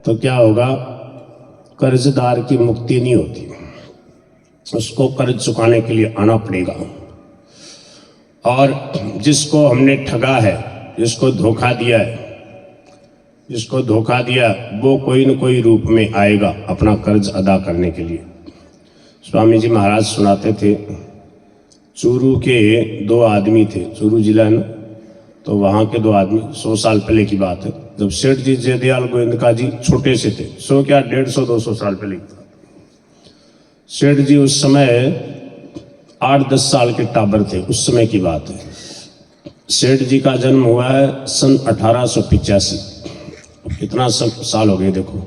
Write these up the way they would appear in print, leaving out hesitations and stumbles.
तो क्या होगा, कर्जदार की मुक्ति नहीं होती, उसको कर्ज चुकाने के लिए आना पड़ेगा। और जिसको हमने ठगा है, जिसको धोखा दिया है, जिसको धोखा दिया, वो कोई न कोई रूप में आएगा अपना कर्ज अदा करने के लिए। स्वामी जी महाराज सुनाते थे, चूरू के दो आदमी थे, चूरू जिला है ना, तो वहाँ के दो आदमी, 100 साल पहले की बात है, जब सेठ जी जयदयाल गोविंदका जी छोटे से थे, 100 क्या 150 200 साल पहले की बात। सेठ जी उस समय 8-10 साल के टाबर थे, उस समय की बात है। सेठ जी का जन्म हुआ है सन 1885। कितना साल हो गए देखो,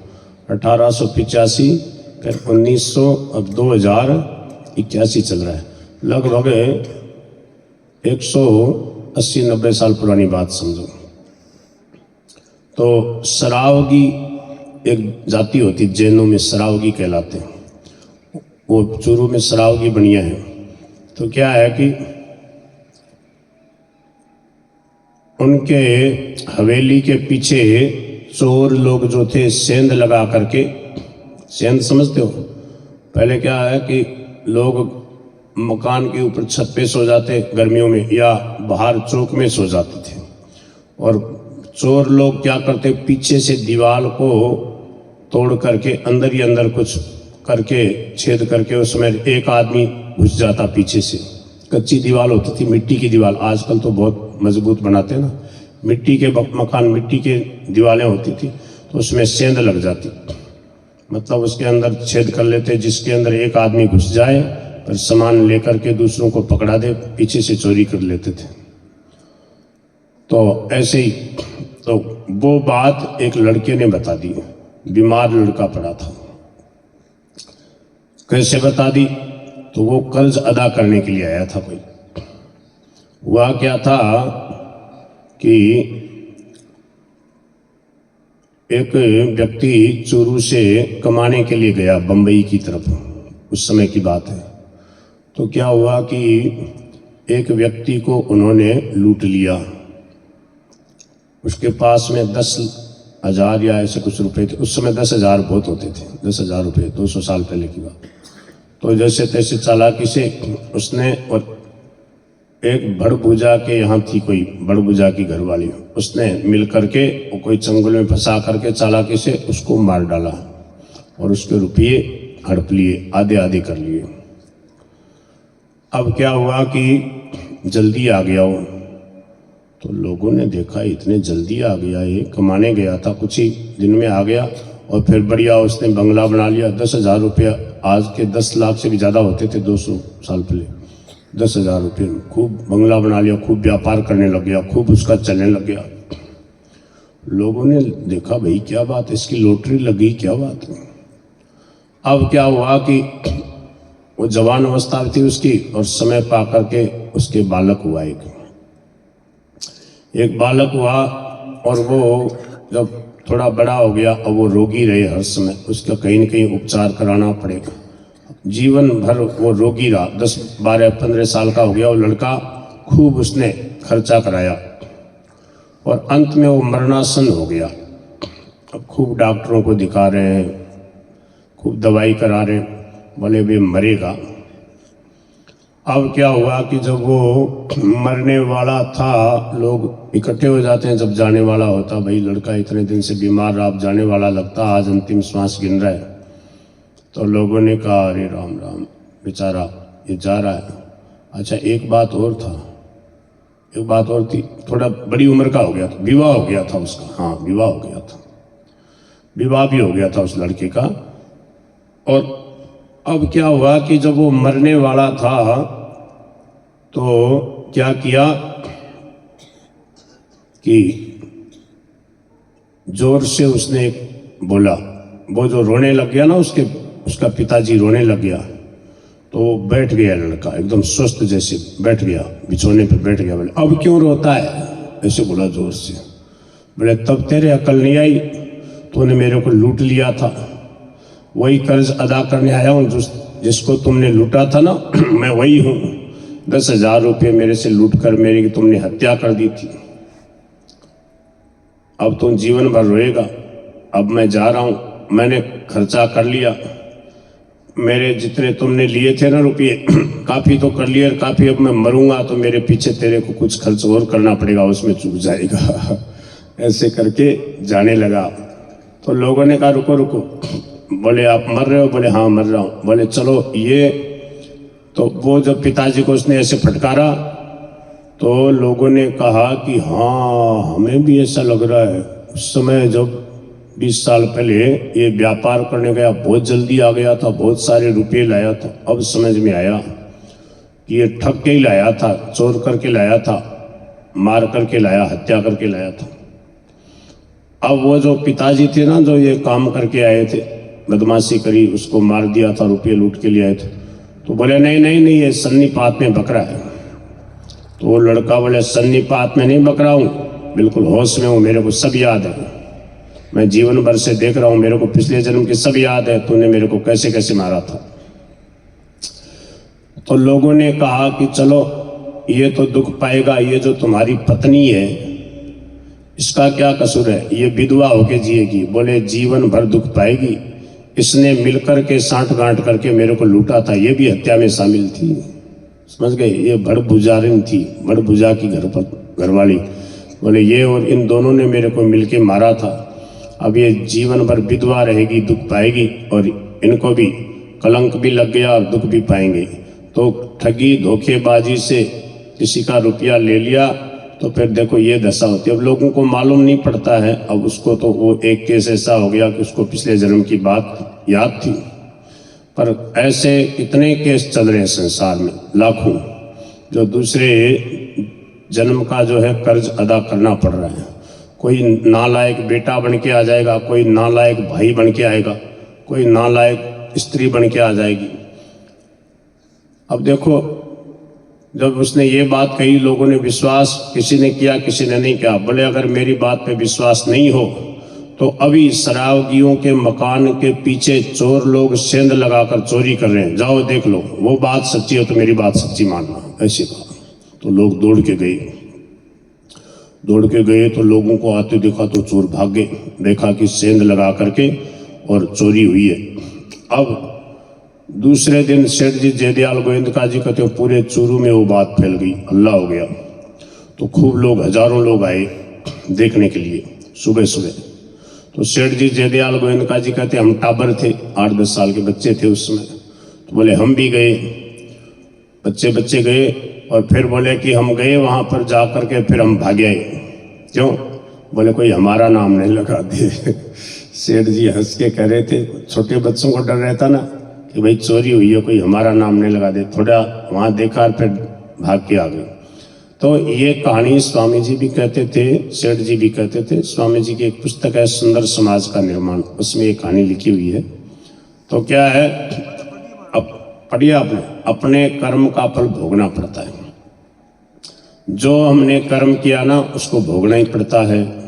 1885 फिर 1900, अब 2081 चल रहा है, लगभग 180-90 साल पुरानी बात समझो। तो सरावगी एक जाति होती, जैनों में सरावगी कहलाते हैं, वो चूरू में सरावगी बनिया है। तो क्या है कि उनके हवेली के पीछे चोर लोग जो थे, सेंध लगा करके, सेंध समझते हो, पहले क्या है कि लोग मकान के ऊपर छत पे सो जाते गर्मियों में, या बाहर चौक में सो जाते थे, और चोर लोग क्या करते, पीछे से दीवार को तोड़ करके अंदर ही अंदर कुछ करके छेद करके उसमें एक आदमी घुस जाता पीछे से। कच्ची दीवार होती थी, मिट्टी की दीवार, आजकल तो बहुत मजबूत बनाते हैं ना, मिट्टी के मकान, मिट्टी के दीवारें होती थी, तो उसमें सेंध लग जाती, मतलब उसके अंदर छेद कर लेते, जिसके अंदर एक आदमी घुस जाए और सामान लेकर के दूसरों को पकड़ा दे, पीछे से चोरी कर लेते थे। तो ऐसे ही, तो वो बात एक लड़के ने बता दी, बीमार लड़का पड़ा था। कैसे बता दी, तो वो कर्ज अदा करने के लिए आया था कोई। हुआ क्या था कि एक व्यक्ति चूरू से कमाने के लिए गया बंबई की तरफ, उस समय की बात है। तो क्या हुआ कि एक व्यक्ति को उन्होंने लूट लिया, उसके पास में 10,000 या ऐसे कुछ रुपए थे, उस समय 10,000 बहुत होते थे, 10,000 रुपये, 200 साल पहले की बात। तो जैसे तैसे चालाकी से उसने, और एक बड़भुजा के यहाँ थी कोई बड़भुजा की घरवाली, उसने मिल करके वो कोई चंगुल में फंसा करके चालाकी से उसको मार डाला और उसके रुपये हड़प लिए, आधे आधे कर लिए। अब क्या हुआ कि जल्दी आ गया वो, तो लोगों ने देखा इतने जल्दी आ गया, ये कमाने गया था, कुछ ही दिन में आ गया, और फिर बढ़िया उसने बंगला बना लिया। 10,000 रुपया, आज के 10 लाख से भी ज़्यादा होते थे 200 साल पहले। 10,000 रुपये में खूब बंगला बना लिया, खूब व्यापार करने लग गया, खूब उसका चलने लग गया। लोगों ने देखा, भाई क्या बात है, इसकी लॉटरी लगी, क्या बात है। अब क्या हुआ कि वो जवान अवस्था थी उसकी, और समय पा करके उसके बालक हुआ, एक बालक हुआ, और वो जब थोड़ा बड़ा हो गया, और वो रोगी रहे हर समय, उसका कहीं न कहीं उपचार कराना पड़ेगा। जीवन भर वो रोगी रहा, 10, 12, 15 साल का हो गया वो लड़का, खूब उसने खर्चा कराया, और अंत में वो मरणासन हो गया। अब खूब डॉक्टरों को दिखा रहे हैं, खूब दवाई करा रहे हैं, बोले वे मरेगा। अब क्या हुआ कि जब वो मरने वाला था, लोग इकट्ठे हो जाते हैं जब जाने वाला होता, भाई लड़का इतने दिन से बीमार रहा, अब जाने वाला लगता, आज अंतिम श्वास गिन रहा है। तो लोगों ने कहा, अरे राम राम, बेचारा ये जा रहा है। अच्छा, एक बात और था, एक बात और थी, थोड़ा बड़ी उम्र का हो गया था, विवाह हो गया था उसका, हाँ विवाह हो गया था, विवाह भी हो गया था उस लड़के का। और अब क्या हुआ कि जब वो मरने वाला था, तो क्या किया कि जोर से उसने बोला, वो जो रोने लग गया ना, उसका पिताजी रोने लग गया, तो वो बैठ गया लड़का, एकदम स्वस्थ जैसे बैठ गया, बिछोने पे बैठ गया। बोले अब क्यों रोता है, ऐसे बोला जोर से। बोले तब तेरे अकल नहीं आई, तूने मेरे को लूट लिया था, वही कर्ज अदा करने आया हूँ, जिसको तुमने लूटा था ना मैं वही हूँ। 10,000 रुपये मेरे से लूट कर मेरी तुमने हत्या कर दी थी, अब तुम जीवन भर रोएगा। अब मैं जा रहा हूँ, मैंने खर्चा कर लिया, मेरे जितने तुमने लिए थे ना रुपये काफ़ी तो कर लिए, और काफ़ी अब मैं मरूंगा तो मेरे पीछे तेरे को कुछ खर्च और करना पड़ेगा, उसमें चूक जाएगा। ऐसे करके जाने लगा। तो लोगों ने कहा रुको रुको, बोले आप मर रहे हो? बोले हाँ मर रहा हूँ। बोले चलो ये, तो वो जब पिताजी को उसने ऐसे फटकारा तो लोगों ने कहा कि हाँ हमें भी ऐसा लग रहा है। उस समय जब 20 साल पहले ये व्यापार करने गया, बहुत जल्दी आ गया था, बहुत सारे रुपये लाया था। अब समझ में आया कि ये ठग के ही लाया था, चोर करके लाया था, मार करके लाया, हत्या करके लाया था। अब वो जो पिताजी थे ना, जो ये काम करके आए थे, बदमाशी करी, उसको मार दिया था, रुपये लूट के लिए आए थे। तो बोले नहीं नहीं नहीं, ये सन्नीपात में बकरा है। तो वो लड़का बोले सन्नीपात में नहीं बकरा हूँ, बिल्कुल होश में हूँ, मेरे को सब याद है, मैं जीवन भर से देख रहा हूँ, मेरे को पिछले जन्म की सब याद है, तूने मेरे को कैसे कैसे मारा था। तो लोगों ने कहा कि चलो ये तो दुख पाएगा, ये जो तुम्हारी पत्नी है इसका क्या कसूर है, ये विधवा होके जिएगी। बोले जीवन भर दुख पाएगी, इसने मिलकर के साठ गांठ करके मेरे को लूटा था, ये भी हत्या में शामिल थी। समझ गए, ये बड़भुजारिन थी, बड़भुजा की घरवाली। बोले ये और इन दोनों ने मेरे को मिलके मारा था, अब ये जीवन भर विधवा रहेगी, दुख पाएगी, और इनको भी कलंक भी लग गया और दुख भी पाएंगे। तो ठगी धोखेबाजी से किसी का रुपया ले लिया तो फिर देखो ये दशा होती है। अब लोगों को मालूम नहीं पड़ता है, अब उसको तो वो एक केस ऐसा हो गया कि उसको पिछले जन्म की बात याद थी, पर ऐसे कितने केस चल रहे हैं संसार में, लाखों, जो दूसरे जन्म का जो है कर्ज अदा करना पड़ रहा है। कोई नालायक बेटा बन के आ जाएगा, कोई नालायक भाई बन के आएगा, कोई नालायक स्त्री बन के आ जाएगी। अब देखो जब उसने ये बात कही, लोगों ने विश्वास किसी ने किया, किसी ने नहीं किया। बोले अगर मेरी बात पे विश्वास नहीं हो तो अभी शराबगियों के मकान के पीछे चोर लोग सेंध लगाकर चोरी कर रहे हैं, जाओ देख लो, वो बात सच्ची हो तो मेरी बात सच्ची मानना। ऐसे कहा तो लोग दौड़ के गए तो लोगों को आते देखा तो चोर भाग गए, देखा कि सेंध लगा करके और चोरी हुई है। अब दूसरे दिन सेठ जी जयदयाल गोविंदका जी कहते पूरे चूरू में वो बात फैल गई, अल्लाह हो गया। तो खूब लोग, हजारों लोग आए देखने के लिए सुबह सुबह। तो सेठ जी जयदयाल गोविंदका जी कहते हम टाबर थे, 8-10 साल के बच्चे थे उस समय। तो बोले हम भी गए, बच्चे गए, और फिर बोले कि हम गए वहाँ पर जा कर के फिर हम भागे आए। क्यों? बोले कोई हमारा नाम नहीं लगा दे। सेठ जी हंस के कह रहे थे, छोटे बच्चों को डर रहता ना कि भाई चोरी हुई है, कोई हमारा नाम नहीं लगा दे। थोड़ा वहाँ देखा फिर भाग के आ गए। तो ये कहानी स्वामी जी भी कहते थे, सेठ जी भी कहते थे। स्वामी जी की एक पुस्तक है सुंदर समाज का निर्माण, उसमें ये कहानी लिखी हुई है। तो क्या है, अब पढ़िए आपने, अपने कर्म का फल भोगना पड़ता है। जो हमने कर्म किया ना उसको भोगना ही पड़ता है।